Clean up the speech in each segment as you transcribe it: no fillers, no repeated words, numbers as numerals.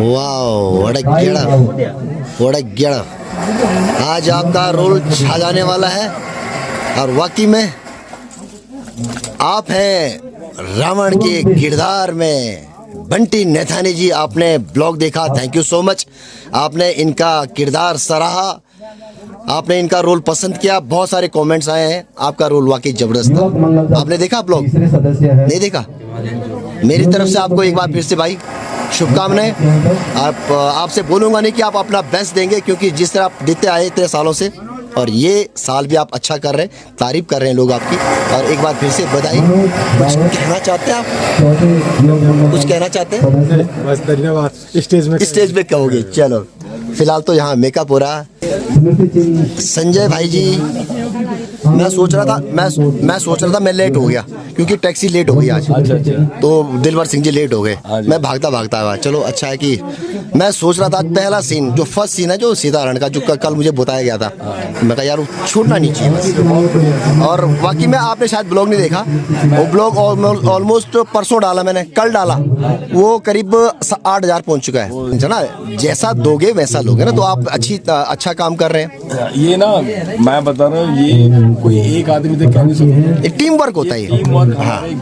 Wow what a गेड़ा। आज आपका रोल छा जाने वाला है और वाकई में आप हैं रावण के किरदार में। बंटी नैथानी जी, आपने ब्लॉग देखा, थैंक यू सो मच। आपने इनका किरदार सराहा, आपने इनका रोल पसंद किया, बहुत सारे कमेंट्स आए हैं। आपका रोल वाकई जबरदस्त था। आपने देखा ब्लॉग? नहीं देखा? मेरी तरफ से आपको एक बार फिर से भाई शुभकामनाएं। आपसे बोलूँगा नहीं कि आप अपना बेस्ट देंगे, क्योंकि जिस तरह आप देते आए इतने सालों से, और ये साल भी आप अच्छा कर रहे हैं, तारीफ कर रहे हैं लोग आपकी। और एक बार फिर से बधाई। कुछ कहना चाहते हैं आप? कुछ कहना चाहते हैं? बस धन्यवाद। स्टेज पे कहोगे? चलो, फिलहाल तो यहाँ मेकअप हो रहा है। संजय भाई जी, मैं सोच रहा था मैं लेट हो गया क्योंकि टैक्सी लेट हो गई आज। अच्छा। तो दिलवर सिंह जी लेट हो गए, मैं भागता आया। चलो अच्छा है कि मैं सोच रहा था पहला सीन, जो फर्स्ट सीन है जो सीताहरण का, जो कल मुझे बताया गया था, मैं कहा यार छूटना नहीं चाहिए बस। और वाकई में आपने शायद ब्लॉग नहीं देखा, वो ब्लॉग ऑलमोस्ट परसों डाला मैंने, कल डाला, वो करीब 8,000 पहुंच चुका है ना। जैसा दोगे वैसा लोगे ना, तो आप अच्छा काम कर रहे हैं। ये ना मैं बता रहा हूँ, ये कोई एक आदमी से कह नहीं सकते, टीम वर्क होता है। Team work.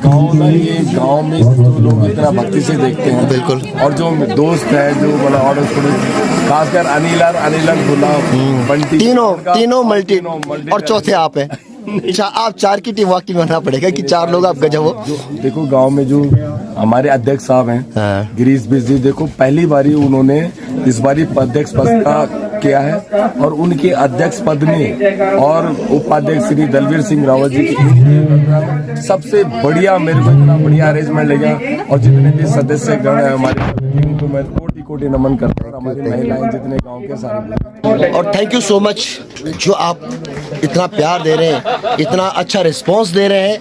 गाँव ना, ये गाँव में तो लोग इतना भक्ति से देखते हैं। बिल्कुल। और जो दोस्त है जो मतलब और खासकर अनिल बंटी, तीनों मल्टी, और चौथे आप हैं। आप 4 की टीम वाकई में होना पड़ेगा कि 4 लोग आप गजब हो। देखो गांव में जो हमारे अध्यक्ष साहब हैं, गिरीश बिस जी, देखो पहली बारी उन्होंने इस बारी अध्यक्ष पद का किया है, और उनके अध्यक्ष पद में और उपाध्यक्ष श्री दलवीर सिंह रावत जी की सबसे बढ़िया, मेरे को इतना बढ़िया अरेंजमेंट लगा। और जितने भी सदस्य गण है हमारे, उनको मैं कोटि नमन करता हूँ। हमारी महिलाएं जितने गाँव के सारे, और थैंक यू सो मच जो आप इतना प्यार दे रहे हैं, इतना अच्छा रिस्पांस दे रहे हैं।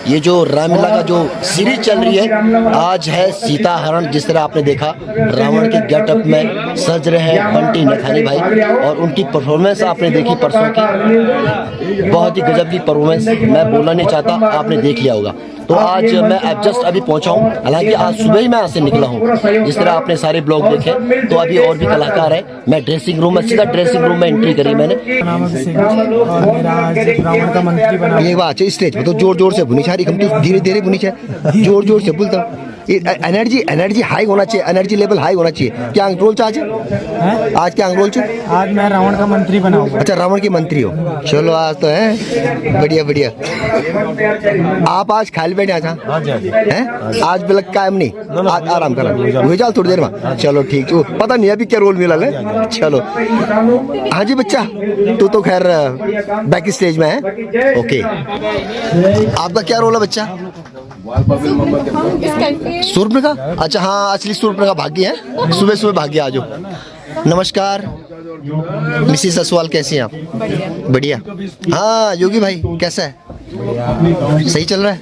ये जो रामलीला का जो सीरीज चल रही है, आज है सीता हरण। जिस तरह आपने देखा रावण के गेटअप में सज रहे हैं बंटी नैथानी भाई, और उनकी परफॉर्मेंस आपने देखी परसों की, बहुत ही गजब की परफॉर्मेंस। मैं बोलना नहीं चाहता, आपने देख लिया होगा। तो आज मैं जस्ट अभी पहुंचा हूँ, हालांकि आज सुबह ही मैं यहाँ से निकला हूँ। जिस तरह आपने सारे ब्लॉग देखे, तो अभी और भी कलाकार है। मैं ड्रेसिंग रूम में, सीधा ड्रेसिंग रूम में एंट्री करी मैंने। ये बात स्टेज पे तो जोर से बुनी चारी, धीरे बुनी चाहे, जोर से बोलता। एनर्जी हाई होना चाहिए, एनर्जी लेवल हाई होना चाहिए। क्या रोल आज क्या रोल? आज मैं रावण का मंत्री बना हूँ। अच्छा, रावण के मंत्री हो। चलो आज तो है बढ़िया। आप आज खाली बैठे आज हैं? आज बिलक कायम नहीं, आज आराम करा हुए जाओ थोड़ी देर में। चलो ठीक, पता नहीं अभी क्या रोल मिला है। चलो हाँ जी बच्चा, तू तो खैर बैक स्टेज में है। ओके, आपका क्या रोल है बच्चा? सूर्पनखा। अच्छा हाँ, असली सूर्पनखा भाग्य है, सुबह भाग्य आ जाओ। नमस्कार मिसिस असवाल, कैसी हैं आप? बढ़िया। हाँ योगी भाई कैसा है? सही चल रहा है?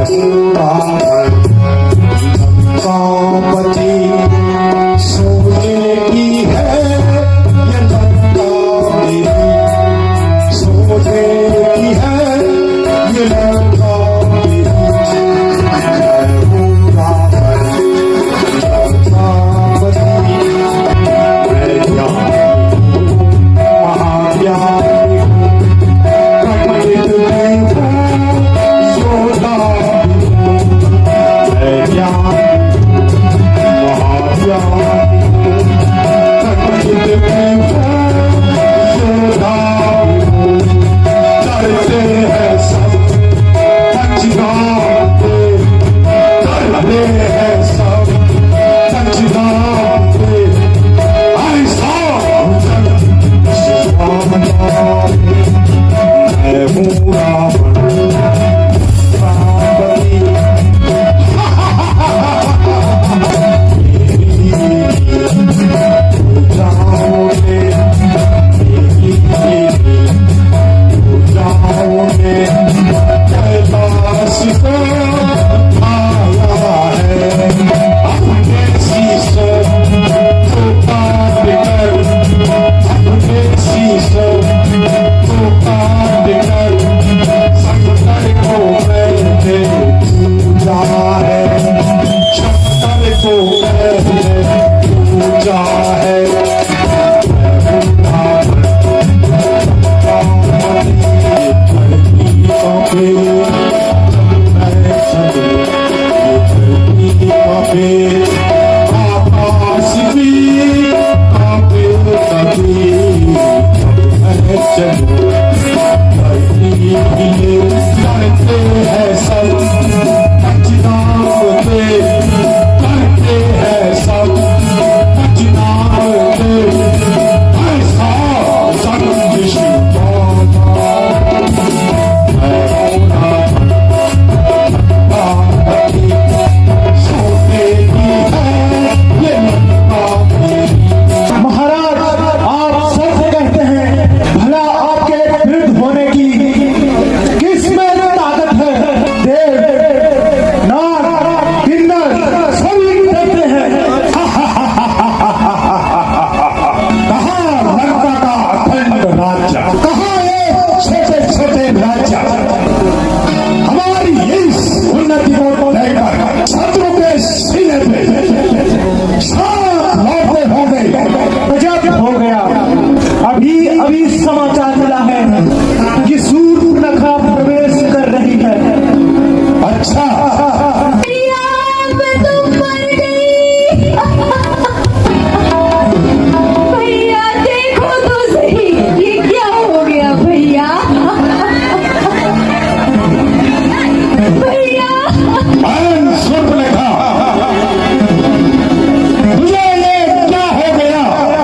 Oh ऊंचा है आकाश भी कांपे कभी चलो करते हैं सब करते हैं सब ऐसा संदेश महाराज आप सच कहते हैं, भला आपके वृद्ध होने की किसमें ताकत है? देव नाग किन्नर सभी कहते हैं। कहाँ लंका का अखंड राज्य, कहाँ ये छोटे छोटे राज्य हमारी इस उन्नति को लेकर शत्रु के सीने पे लौटे होंगे। गजब हो गया। अभी अभी समाचार मिला है कि सूर्पनखा प्रवेश कर रही है। अच्छा भैया मैं तो मर गई। भैया देखो तो सही ये क्या हो गया भैया। भैया बहन सूर्पनखा, तुझे ये क्या हो गया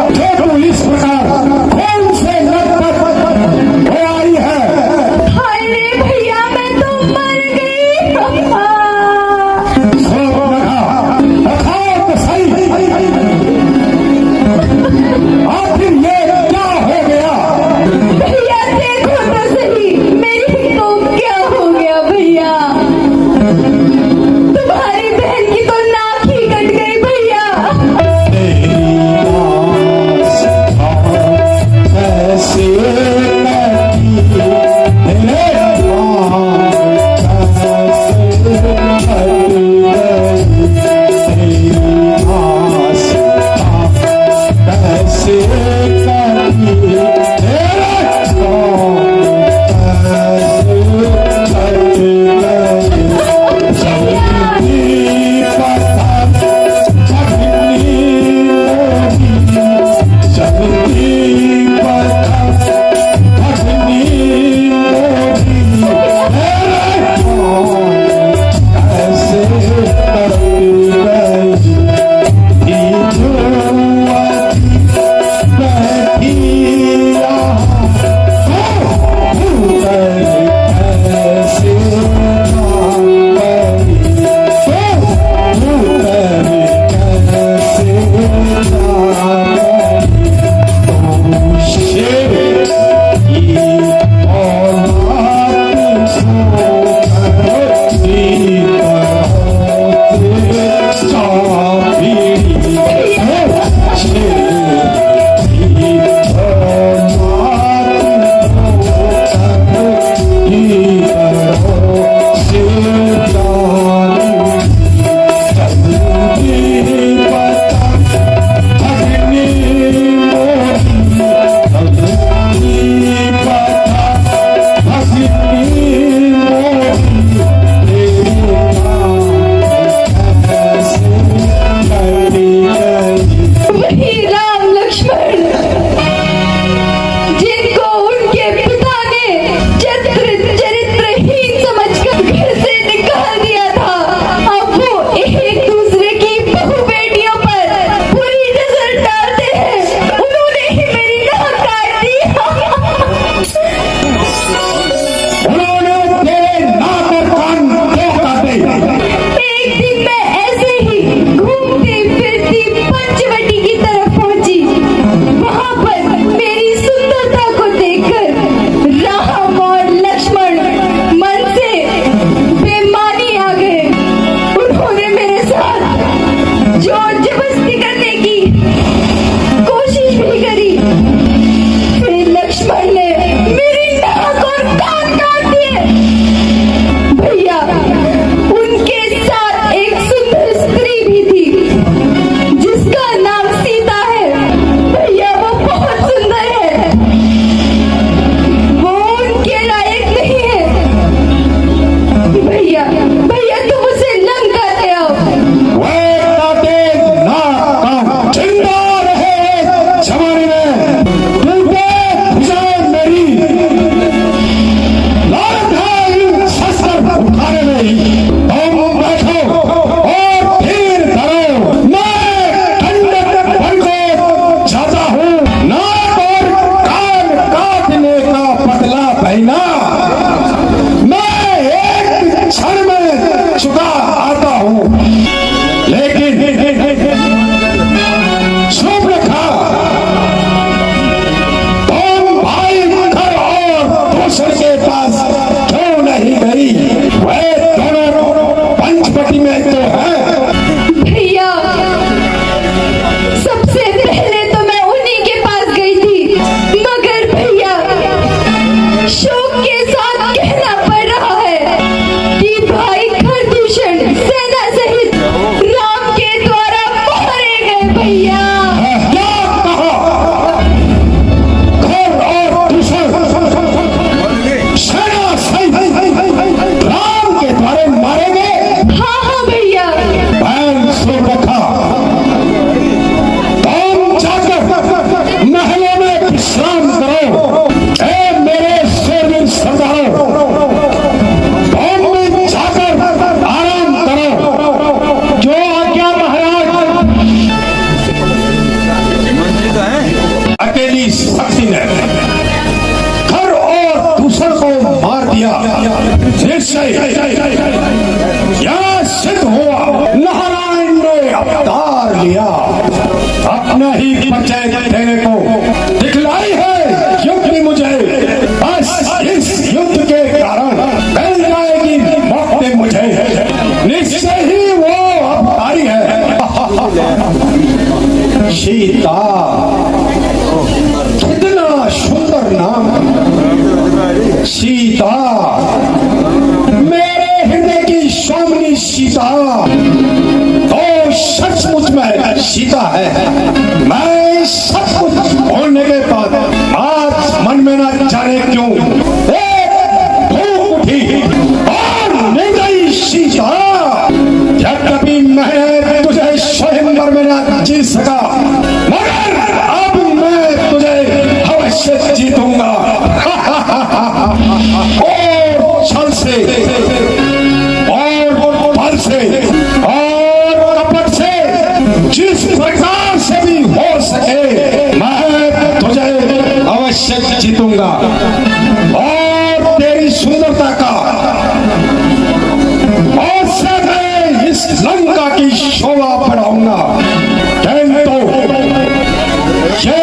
जो तू इस प्रकार खून से लथपथ हो आई है? हाय रे भैया मैं तो मर गई। सूर्पनखा, बताओ तो सही, आखिर ये क्या हो गया? भैया देखो तो सही मेरी तो क्या हो गया भैया। तुम्हारी बहन की तो नाक ही कट गई भैया। कैसे वही राम लक्ष्मण जिनको उनके पिता ने चरित्रहीन समझकर घर से निकाल दिया था, अब वो एक दूसरे की बहू बेटियों पर बुरी नजर डालते हैं। उन्होंने ही मेरी नाक काट दी। उन्होंने तेरे नाक और कान क्यों काटे? एक दिन मैं ऐसे ही घूमती फिरती पंचवटी की तरफ पहुंची। वहां पर मेरी सुंदरता को देखकर राम और लक्ष्मण मन से बेमानी आ गए। उन्होंने मेरे साथ जोर जबरदस्ती करने की कोशिश भी करी। फिर लक्ष्मण ने मेरी नाक और कान काट दिए। भैया उनके साथ एक सुंदर स्त्री भी थी। भैया। क्या कहा? घर और दूसर सेना सहित राम के द्वारे मारेंगे। हाँ हाँ भैया। बैल सो रखा, तुम जाकर महलों में विश्राम करो। ए मेरे शेरवीर सरदारों, तुम भी जाकर आराम करो। जो आज्ञा महाराज। अकेली शक्ति ने घर और दूसर को मार दिया। निश्चय यह सिद्ध हुआ नारायण ने अवतार लिया। अपना ही परिचय देने को दिखलाई है युक्ति मुझे। बस इस युद्ध के कारण मिल जाएगी मौत मुझे। निश्चय ही वो अवतारी है। सीता, कितना सुंदर नाम। सीता, मेरे हृदय की स्वामिनी सीता तो सचमुच में सीता है। मैं सब कुछ होने के बाद आज मन में न जाने क्यों एक भूख उठी और मिल गई सीता। यद्यपि मैं तुझे स्वयंवर में न जीत सका, मगर अब मैं तुझे अवश्य जीतूंगा। और छल से और बल से और कपट से जिस प्रकार से भी हो सके मैं तुझे अवश्य जीतूंगा। और तेरी सुंदरता का और से मैं इस लंका की शोभा बढ़ाऊंगा। किंतु ये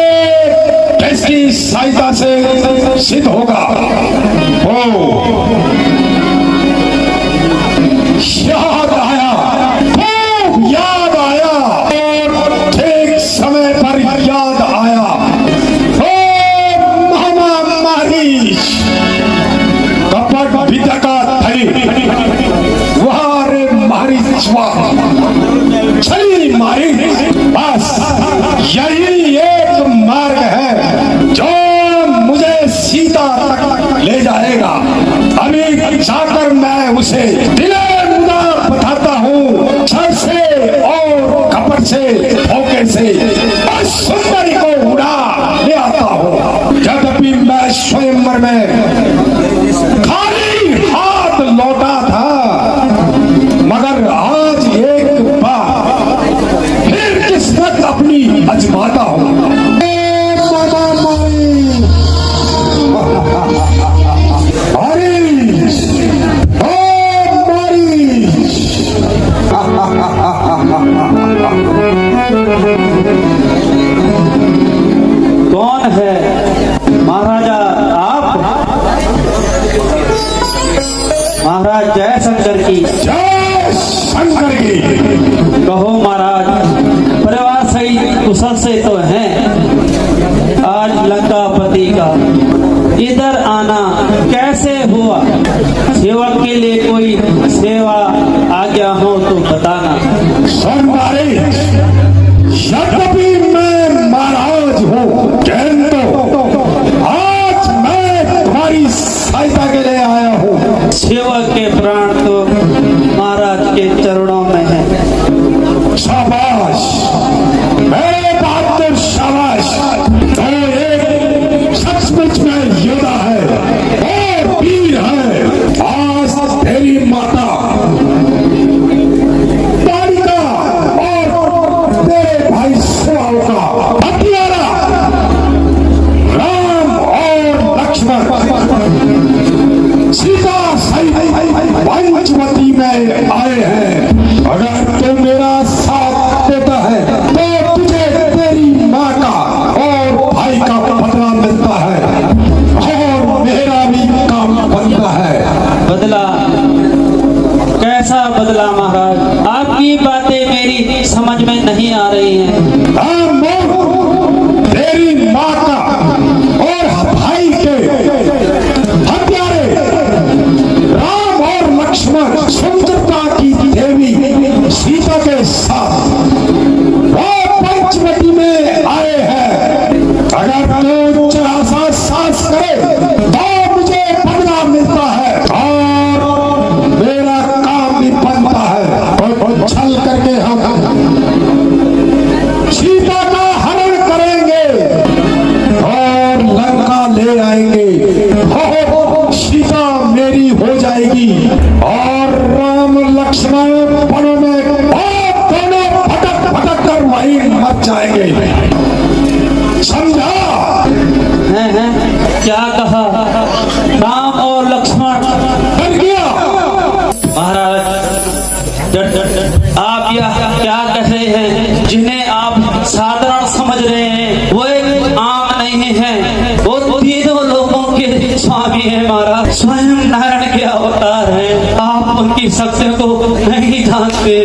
किसकी सहायता से सिद्ध होगा? याद आया, खूब याद आया और ठीक समय पर याद आया। ओ महामारी कपट विद्या थी वहां रे मारी छली मारी। बस यही एक मार्ग है जो मुझे सीता तक ले जाएगा। अभी जाकर मैं उसे दिले मुदा बताता हूँ। छल से और कपट से धोखे से बस सुंदरी को उड़ा ले आता हूँ। यद्यपि मैं स्वयंवर में खाली हाथ लौटा था, मगर आज एक बार फिर किस्मत अपनी आजमाता हूँ। कौन है महाराजा आप? महाराज जय शंकर की। जय शंकर की। कहो महाराज, परिवार सही कुशल से तो हैं। आज लंकापति का इधर आना कैसे हुआ? सेवक के लिए कोई सेवा आज्ञा हो तो बताना। सोमवारी, यद्यपि मैं महाराज हूँ, किंतु आज मैं तुम्हारी सहायता के लिए आया हूँ। सेवक के प्राण तो महाराज के चरणों में है। शाबाश, मेरे बहादुर शाबाश। तो एक सचमुच में योद्धा है और वीर है। आज तेरी माता तारिका और तेरे भाई सुआव का हथियारा राम और लक्ष्मण सीता सहित पंचवटी में आए हैं। अगर तू मेरा साथ देता है तो तुझे तेरी माँ का और भाई का बदला मिलता है और मेरा भी काम बनता है। बदला? कैसा बदला महाराज? आपकी बातें मेरी समझ में नहीं आ रही हैं। राम तेरी माँ का और भाई के हत्यारे राम और लक्ष्मण सुंदरता की देवी सीता के साथ वो पंचवटी वहीं मर जाएंगे। समझा? हैं क्या कहा? राम और लक्ष्मण बन गया। महाराज आप यह क्या कह रहे हैं? जिन्हें आप साधारण समझ रहे हैं वो एक आम नहीं है, वो तीनों लोगों के स्वामी है महाराज, स्वयं नारायण के अवतार है। आप उनकी शक्ति को नहीं जानते।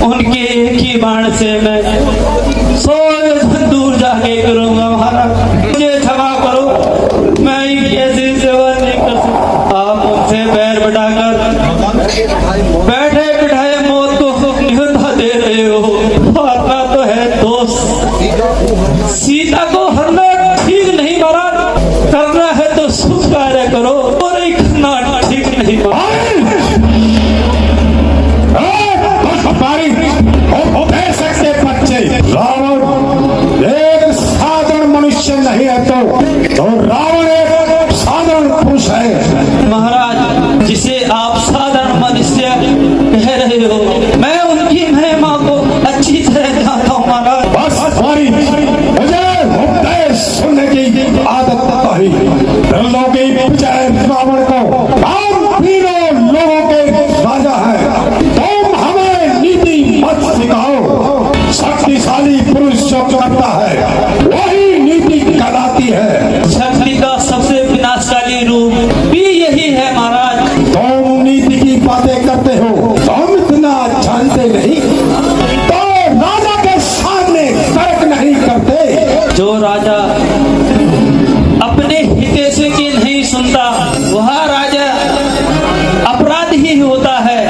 उनके एक ही बाण से मैं 100 योजन दूर जाके करूंगा महाराज, मुझे क्षमा करो, मैं कैसी सेवा नहीं कर सकता। आप उनसे पैर बढ़ाकर बैठे बिठाए मौत को न्योता दे रहे हो। मारना तो है दोस्त, सीता को हरना ठीक नहीं महाराज, करना है तो शुभ कार्य करो, और नहीं करना ठीक नहीं महाराज। दे सकते बच्चे। रावण एक साधारण मनुष्य नहीं है तो रावण एक साधारण पुरुष है। महाराज जिसे आप साधारण मनुष्य कह रहे हो, मैं उनकी महिमा को अच्छी तरह जानता हूँ महाराज। बस हमारी मुझे उपदेश सुनने की आदत नहीं। त्रिलोकी विजय रावण को हम तीनों लोगों के राजा है। तुम हमें नीति मत सिखाओ। शक्तिशाली पुरुष जो करता है वही नीति कहलाती है। शक्ति का सबसे विनाशकारी रूप भी यही है महाराज। तुम नीति की बातें करते हो, तुम इतना जानते नहीं तो राजा के सामने तर्क नहीं करते। जो राजा अपने हितैषी की नहीं सुनता वह राजा अपराध ही होता है।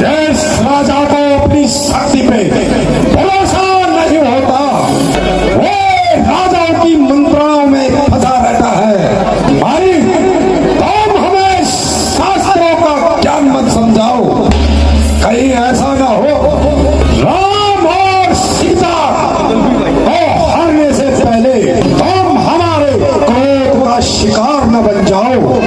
जिस राजा को अपनी शक्ति पे भरोसा नहीं होता वो राजाओं की मंत्राओं में फंसा रहता है। भाई तुम हमें शास्त्रों का ज्ञान मत समझाओ, कहीं ऐसा ना हो राम और सीता को हारने से पहले तुम हमारे क्रोध का शिकार न बन जाओ।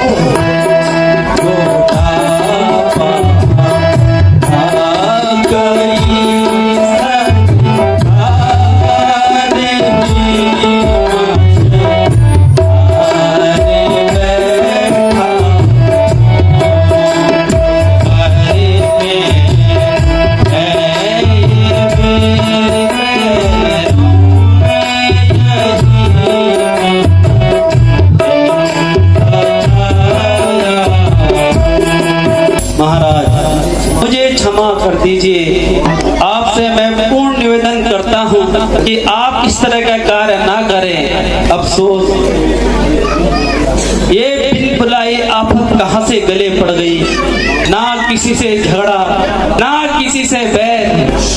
महाराज मुझे क्षमा कर दीजिए। आपसे मैं पूर्ण निवेदन करता हूँ कि आप इस तरह का कार्य ना करें। अफसोस ये बिन बुलाई आफत कहाँ से गले पड़ गई। ना किसी से झगड़ा ना किसी से बैर,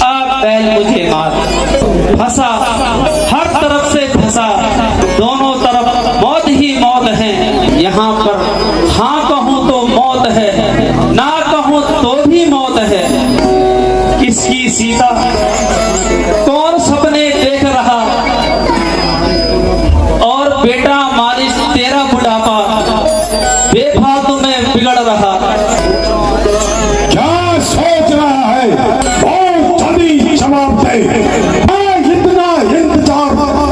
आप बैल मुझे मार। फंसा हर तरफ से फंसा, दोनों तरफ मौत ही मौत है। यहाँ पर हाँ कहूँ तो मौत है, ना कहूँ तो भी मौत है। किसकी सीता कौन सपने देख रहा, और बेटा मालिश तेरा बुढ़ापा बेफालतू में बिगड़ रहा। क्या सोच रहा है? बहुत जल्दी जवाब दे। मैं इतना इंतजार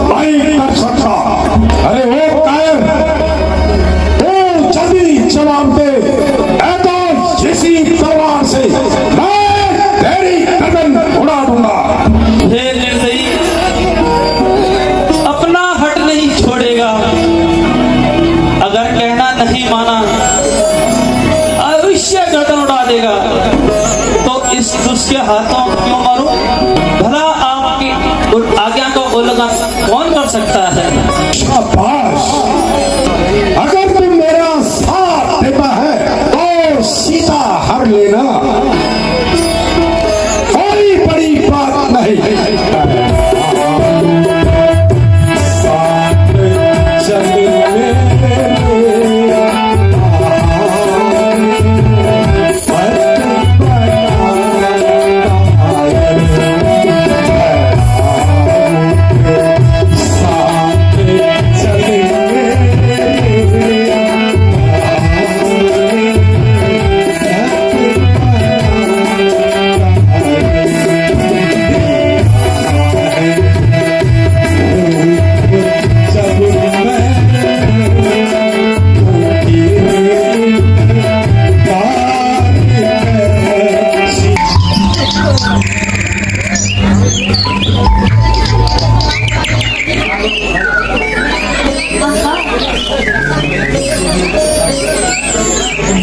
नहीं कर सकता। अरे वो कायर, वो जल्दी जवाब दे। तो इसी तलवार से मैं तेरी गर्दन उड़ा दूंगा। हे निर्दयी, अपना हट नहीं छोड़ेगा। अगर कहना नहीं माना अवश्य गर्दन उड़ा देगा। तो इस दुष्ट हाथों क्यों मारूं? भला आपकी आज्ञा को उल्लंघन कौन कर सकता है? शाबाश, अगर तुम मेरा साथ देता है तो सीता हर लेना, कोई बड़ी बात नहीं। साथ चलने साथ चलने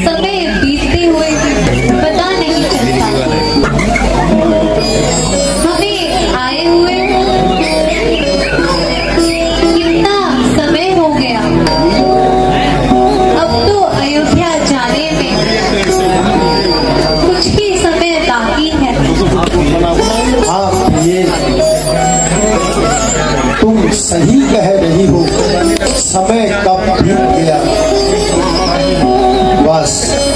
समय बीतते हुए पता नहीं चलता, हमें आए हुए कितना समय हो गया। अब तो अयोध्या जाने में कुछ ही समय बाकी है। हाँ ये तुम सही कह रही हो, समय कब बीत गया बस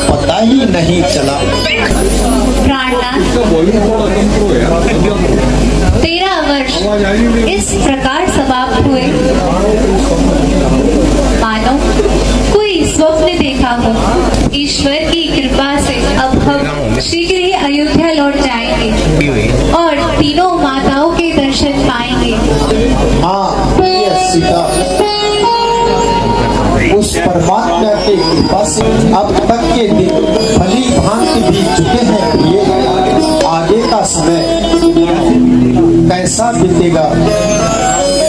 पता ही नहीं चला। प्राणनाथ, 13 वर्ष इस प्रकार समाप्त हुए, मानो कोई स्वप्न देखा हो। ईश्वर की कृपा से अब हम शीघ्र ही अयोध्या लौट जाएंगे और तीनों माताओं के दर्शन पाएंगे। हाँ ये सीता, उस परमात्मा की कृपा से अब तक के दिन भली भांति भी चुके हैं। ये आगे का समय कैसा बीतेगा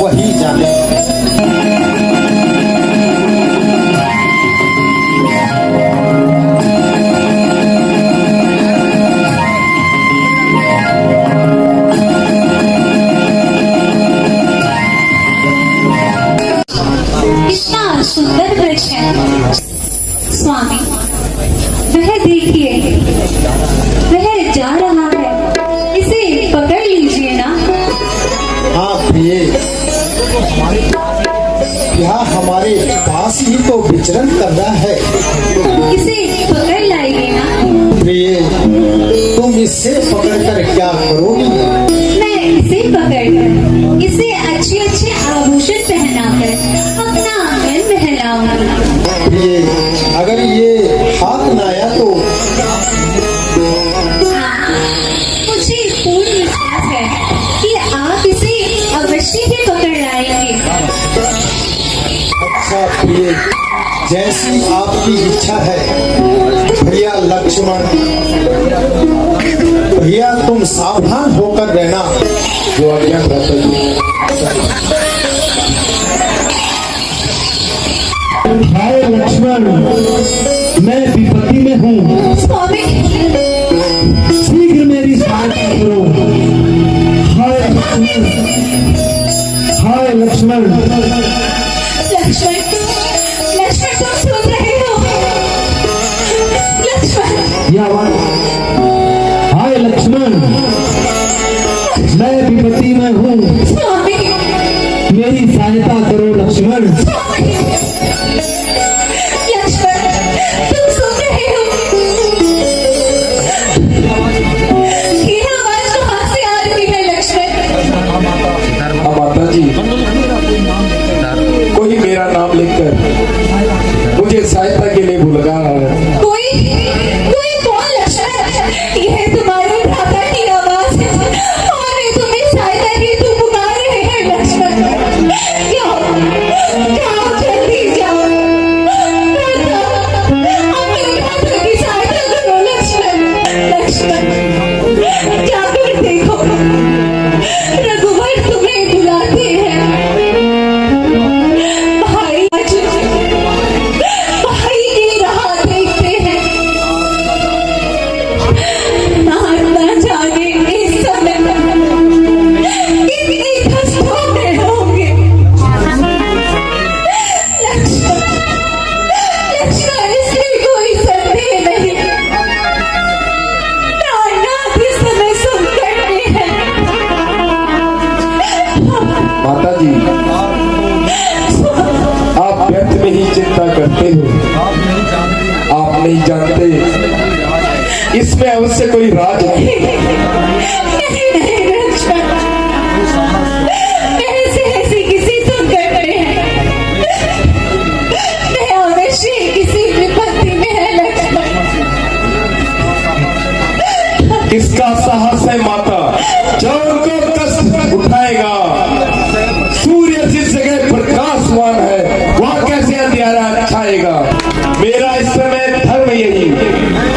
वही जाने। कितना सुंदर वृक्ष है स्वामी, वह देखिए, वह जा रहा है, इसे पकड़ लीजिए ना। हाँ प्रिय, यह हमारे पास ही तो विचरण कर रहा है। इसे पकड़ लाइए ना। प्रिय, तुम इससे पकड़कर क्या करोगी? मैं इसे पकड़कर इसे अच्छे अच्छे आभूषण पहनाकर अपना मन बहलाऊंगी। प्रिय, अगर ये हाथ न आया तो? मुझे पूर्ण विश्वास है कि आप इसे अवश्य ही पकड़ लाएंगे। अच्छा प्रिय, जैसी आपकी इच्छा है। भैया लक्ष्मण, भैया तुम सावधान होकर रहना। जो आज्ञा हाय लक्ष्मण, मैं विपत्ति में हूँ, स्वामी, शीघ्र मेरी सहायता करो। हाय लक्ष्मण, हाय लक्ष्मण। लक्ष्मण, लक्ष्मण तुम सुन रहे हो? लक्ष्मण, यह आवाज, हाय लक्ष्मण, मैं विपत्ति में हूँ, स्वामी, मेरी सहायता करो लक्ष्मण। लक्ष्मण तुम सुन रहे हो? ये आवाज कहाँ से आ रही है लक्ष्मण? माता जी, कोई मेरा नाम लेकर मुझे सहायता के लिए बुला रहा है। कोई कोई कौन लक्ष्मण? यह तुम्हारे भ्राता की आवाज है और ये तुम्हें सहायता की तुम पुकार रहे हैं लक्ष्मण। जाओ जाओ, जल्दी जाओ, अपने भ्राता की सहायता करो लक्ष्मण। लक्ष्मण जाकर देखो, रघुवर तुम्हें बुलाते हैं। भाई भाई की राह देखते हैं। ना जाने इस समय कितनी कष्टों में होंगे। लक्ष्मण, लक्ष्मण इसमें कोई संदेह नहीं। प्राणनाथ इस समय संकट में है। माता जी, आप व्यर्थ में ही चिंता करते हो। आप नहीं जानते इसमें अवश्य कोई राज है। नहीं नहीं लक्ष्मण, ऐसे ऐसे किसी संकट में है, मैं अवश्य किसी विपत्ति में है लक्ष्मण। इसका साहस है माता, जो उनको कष्ट उठाएगा। सूर्य जिस जगह प्रकाशवान है वहां कैसे अंधियारा छाएगा। मेरा इस समय धर्म यही,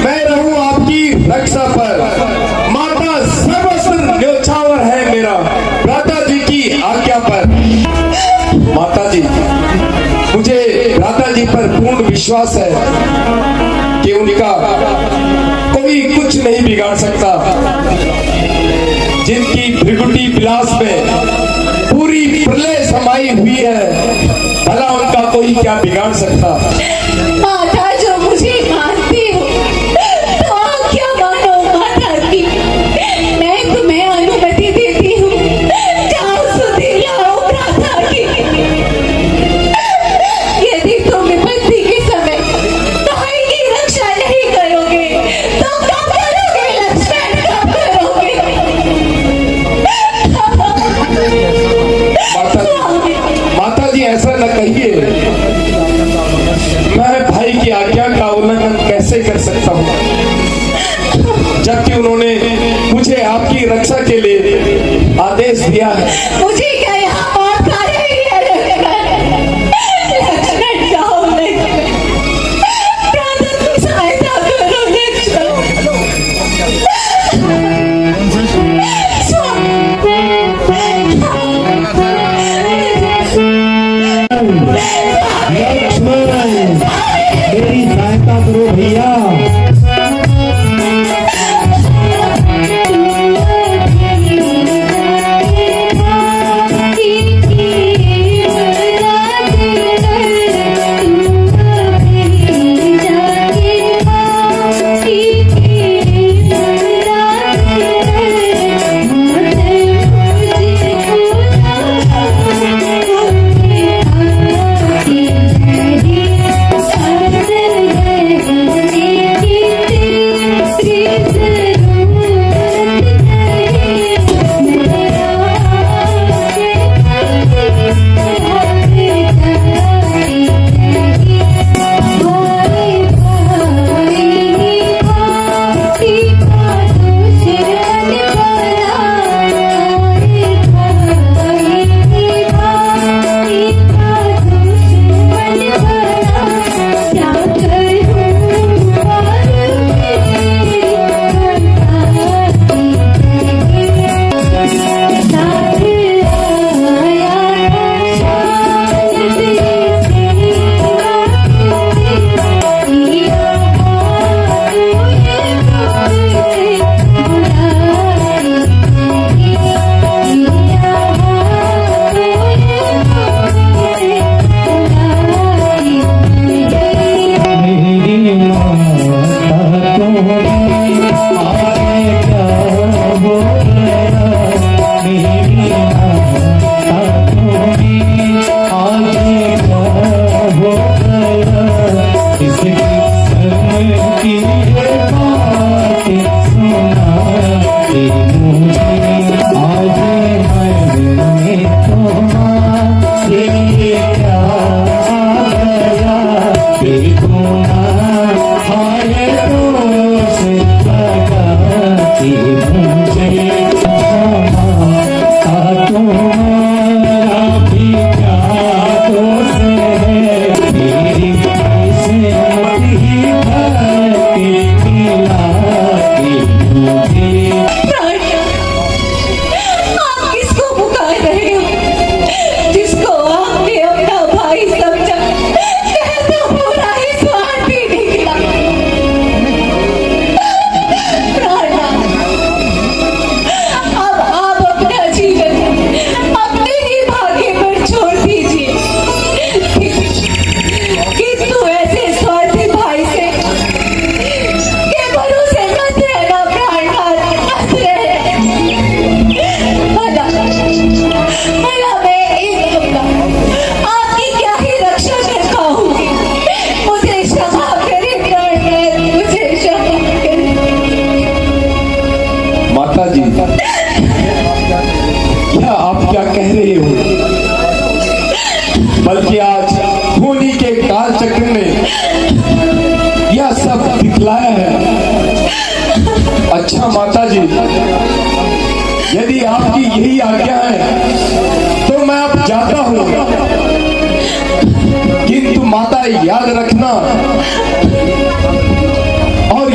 मैं रहूं आपकी रक्षा पर। भ्राता जी की आज्ञा पर माता जी, मुझे भ्राता जी पर पूर्ण विश्वास है कि उनका कोई कुछ नहीं बिगाड़ सकता। जिनकी भृगुटी विलास में पूरी प्रलय समाई हुई है, भला उनका कोई क्या बिगाड़ सकता। माता जो मुझे मानती हो तो आप क्या मानो माता की, मैं तुम्हें अनुमति देती हूँ, जाओ सुधीर लाओ भ्राता की। यदि तुम विपत्ति के समय भाई की रक्षा नहीं करोगे तो कब करोगे लक्ष्मण, कब करोगे? माता जी ऐसा न कहिए, मैं भाई की आज्ञा का उल्लंघन कैसे कर सकता हूँ, जबकि उन्होंने मुझे आपकी रक्षा के लिए आदेश दिया है। मुझे क्या यहाँ मौत का नहीं है लक्ष्मण, जाओ लक्ष्मण, भ्राता की सहायता करो लक्ष्मण मेरी सहायता करो भैया। बल्कि आज होली के काल चक्र ने यह सब दिखलाया है। अच्छा माता जी, यदि आपकी यही आज्ञा है तो मैं अब जाता हूँ, किंतु माता याद रखना और